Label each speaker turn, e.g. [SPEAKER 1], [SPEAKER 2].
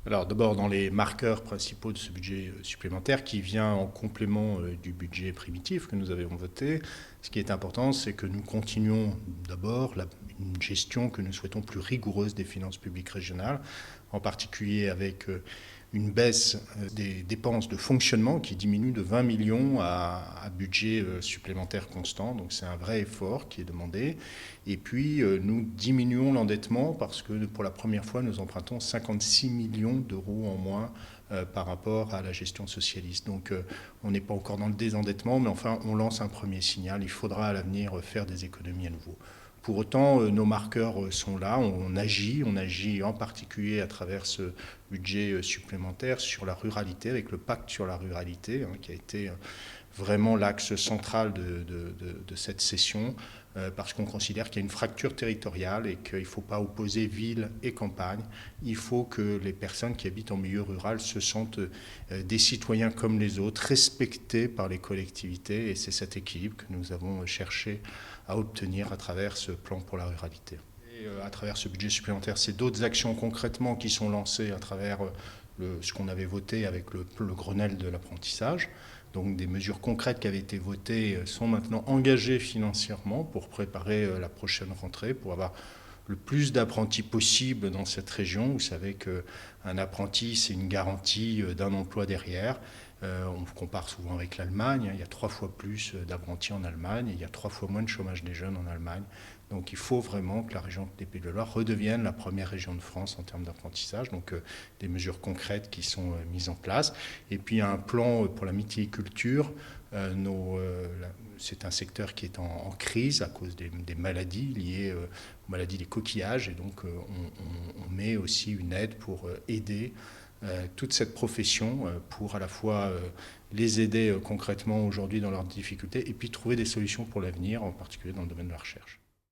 [SPEAKER 1] Alors d'abord dans les marqueurs principaux de ce budget supplémentaire qui vient en complément du budget primitif que nous avions voté, ce qui est important, c'est que nous continuons d'abord une gestion que nous souhaitons plus rigoureuse des finances publiques régionales, en particulier avec une baisse des dépenses de fonctionnement qui diminue de 20 millions à budget supplémentaire constant. Donc c'est un vrai effort qui est demandé. Et puis nous diminuons l'endettement parce que pour la première fois nous empruntons 56 millions d'euros en moins par rapport à la gestion socialiste. Donc on n'est pas encore dans le désendettement, mais enfin on lance un premier signal. Il faudra à l'avenir faire des économies à nouveau. Pour autant, nos marqueurs sont là, on agit en particulier à travers ce budget supplémentaire sur la ruralité, avec le pacte sur la ruralité, qui a été vraiment l'axe central de cette session, parce qu'on considère qu'il y a une fracture territoriale et qu'il ne faut pas opposer ville et campagne. Il faut que les personnes qui habitent en milieu rural se sentent des citoyens comme les autres, respectés par les collectivités, et c'est cet équilibre que nous avons cherché à obtenir à travers ce plan pour la ruralité. Et à travers ce budget supplémentaire, c'est d'autres actions concrètement qui sont lancées à travers ce qu'on avait voté avec le Grenelle de l'apprentissage. Donc des mesures concrètes qui avaient été votées sont maintenant engagées financièrement pour préparer la prochaine rentrée, pour avoir le plus d'apprentis possible dans cette région. Vous savez qu'un apprenti, c'est une garantie d'un emploi derrière. On compare souvent avec l'Allemagne. Il y a 3 fois plus d'apprentis en Allemagne et il y a 3 fois moins de chômage des jeunes en Allemagne. Donc il faut vraiment que la région des Pays de la Loire redevienne la première région de France en termes d'apprentissage. Donc des mesures concrètes qui sont mises en place. Et puis un plan pour la mytiliculture. C'est un secteur qui est en crise à cause des maladies liées aux maladies des coquillages. Et donc on met aussi une aide pour aider toute cette profession pour à la fois les aider concrètement aujourd'hui dans leurs difficultés et puis trouver des solutions pour l'avenir, en particulier dans le domaine de la recherche.